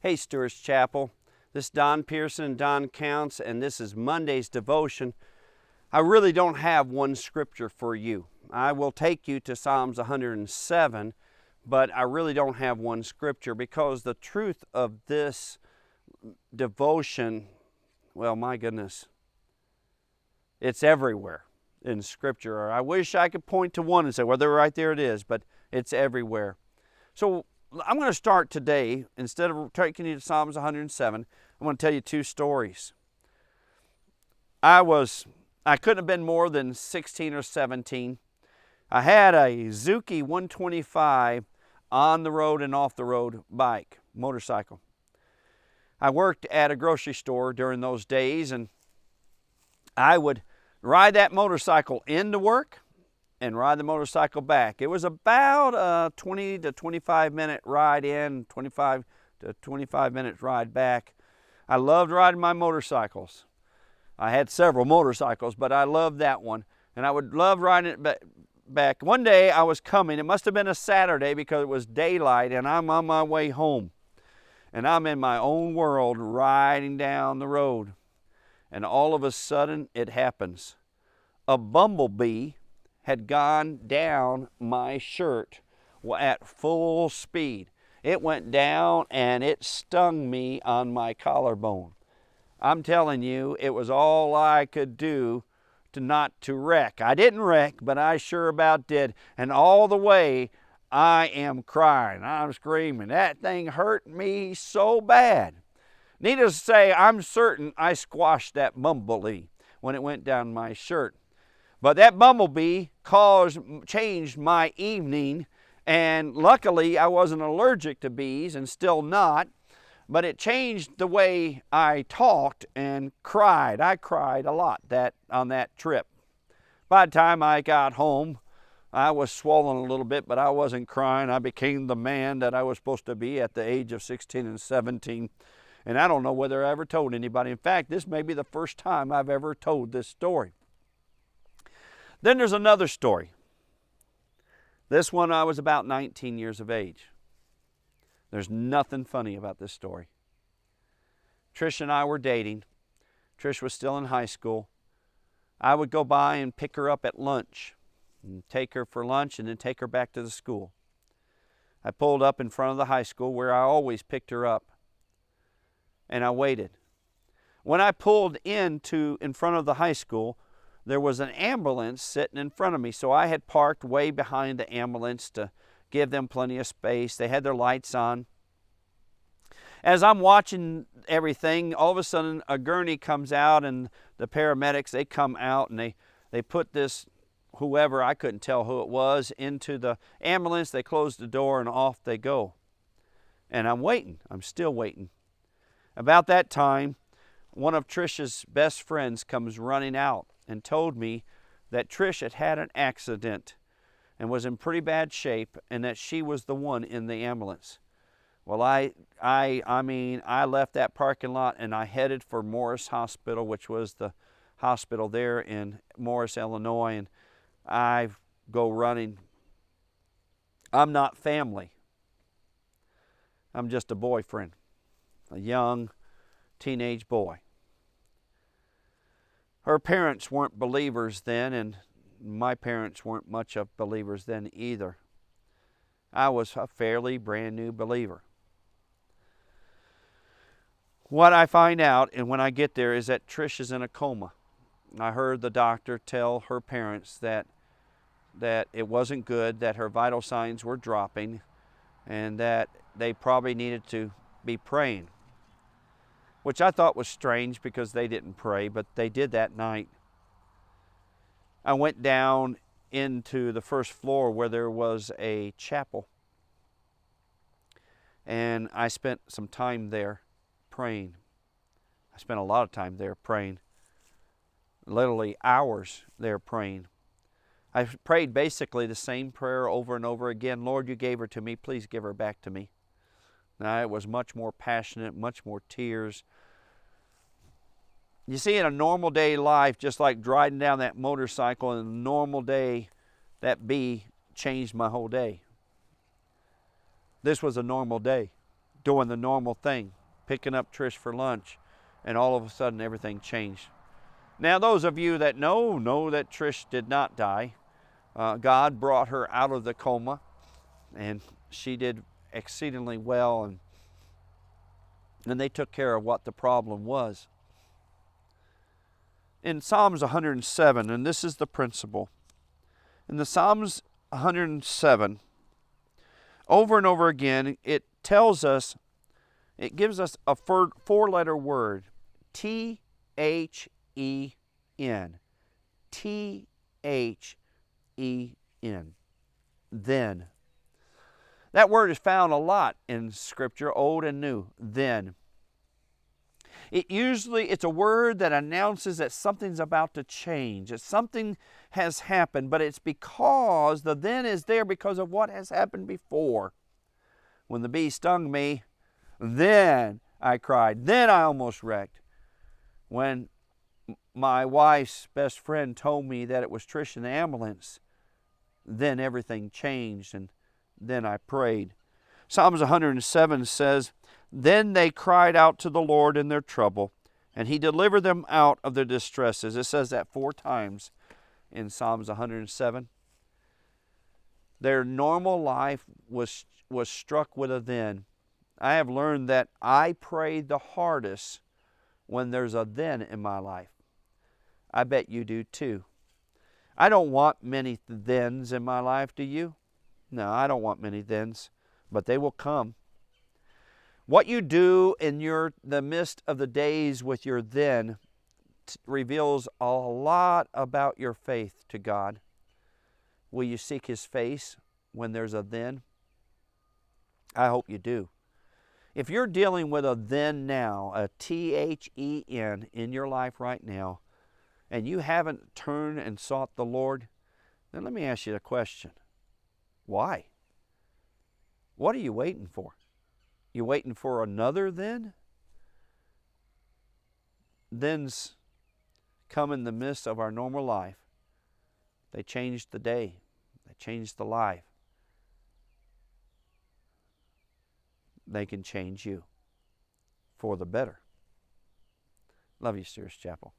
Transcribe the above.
Hey, Stewart's Chapel. This is Don Pierson and Don Counts, and this is Monday's devotion. I really don't have one scripture for you. I will take you to Psalms 107, but I really don't have one scripture because the truth of this devotion, well, my goodness, it's everywhere in Scripture. Or I wish I could point to one and say, well, right there it is, but it's everywhere. So I'm going to start today, instead of taking you to Psalms 107, I'm going to tell you two stories. I couldn't have been more than 16 or 17. I had a Zuki 125 on the road and off the road motorcycle. I worked at a grocery store during those days, and I would ride that motorcycle into work and ride the motorcycle back. It was about a 20 to 25 minute ride in, 25 to 25 minutes ride back. I loved riding my motorcycles. I had several motorcycles, but I loved that one. And I would love riding it back. One day I was coming, it must have been a Saturday because it was daylight, and I'm on my way home. And I'm in my own world riding down the road. And all of a sudden it happens. A bumblebee had gone down my shirt at full speed. It went down and it stung me on my collarbone. I'm telling you, it was all I could do not to wreck. I didn't wreck, but I sure about did. And all the way, I am crying. I'm screaming. That thing hurt me so bad. Needless to say, I'm certain I squashed that bumblebee when it went down my shirt. But that bumblebee changed my evening, and luckily I wasn't allergic to bees and still not, but it changed the way I talked and cried. I cried a lot on that trip. By the time I got home, I was swollen a little bit, but I wasn't crying. I became the man that I was supposed to be at the age of 16 and 17. And I don't know whether I ever told anybody. In fact, this may be the first time I've ever told this story. Then there's another story. This one I was about 19 years of age. There's nothing funny about this story. Trish and I were dating. Trish was still in high school. I would go by and pick her up at lunch, and take her for lunch and then take her back to the school. I pulled up in front of the high school where I always picked her up, and I waited. When I pulled in front of the high school, there was an ambulance sitting in front of me, so I had parked way behind the ambulance to give them plenty of space. They had their lights on. As I'm watching everything, all of a sudden a gurney comes out, and the paramedics, they come out and they put this, whoever, I couldn't tell who it was, into the ambulance. They close the door and off they go. And I'm waiting. I'm still waiting. About that time, one of Trish's best friends comes running out and told me that Trish had had an accident and was in pretty bad shape, and that she was the one in the ambulance. Well, I left that parking lot and I headed for Morris Hospital, which was the hospital there in Morris, Illinois, and I go running. I'm not family. I'm just a boyfriend, a young teenage boy. Her parents weren't believers then, and my parents weren't much of believers then either. I was a fairly brand new believer. What I find out, and when I get there, is that Trish is in a coma. I heard the doctor tell her parents that it wasn't good, that her vital signs were dropping, and that they probably needed to be praying, which I thought was strange because they didn't pray, but they did that night. I went down into the first floor where there was a chapel, and I spent some time there praying. I spent a lot of time there praying, literally hours there praying. I prayed basically the same prayer over and over again. Lord, you gave her to me. Please give her back to me. Now, it was much more passionate, much more tears. You see, in a normal day life, just like driving down that motorcycle, in a normal day, that bee changed my whole day. This was a normal day. doing the normal thing, picking up Trish for lunch, and all of a sudden everything changed. Now, those of you that know that Trish did not die. God brought her out of the coma, and she did exceedingly well, and they took care of what the problem was. In Psalms 107, and this is the principle, in the Psalms 107, over and over again, it tells us, it gives us a four-letter word, T-H-E-N. T-H-E-N. Then. That word is found a lot in Scripture, Old and New. Then. It's a word that announces that something's about to change, that something has happened, but it's because the then is there because of what has happened before. When the bee stung me, then I cried. Then I almost wrecked. When my wife's best friend told me that it was Trish in the ambulance, then everything changed, and then I prayed. Psalms 107 says, then they cried out to the Lord in their trouble, and He delivered them out of their distresses. It says that 4 times in Psalms 107. Their normal life was struck with a then. I have learned that I pray the hardest when there's a then in my life. I bet you do too. I don't want many thens in my life, do you? No, I don't want many thens, but they will come. What you do in the midst of the days with your then reveals a lot about your faith to God. Will you seek His face when there's a then? I hope you do. If you're dealing with a then now, a T-H-E-N in your life right now, and you haven't turned and sought the Lord, then let me ask you a question. Why? What are you waiting for? You waiting for another then? Thens come in the midst of our normal life. They change the day. They change the life. They can change you for the better. Love you, Steers Chapel.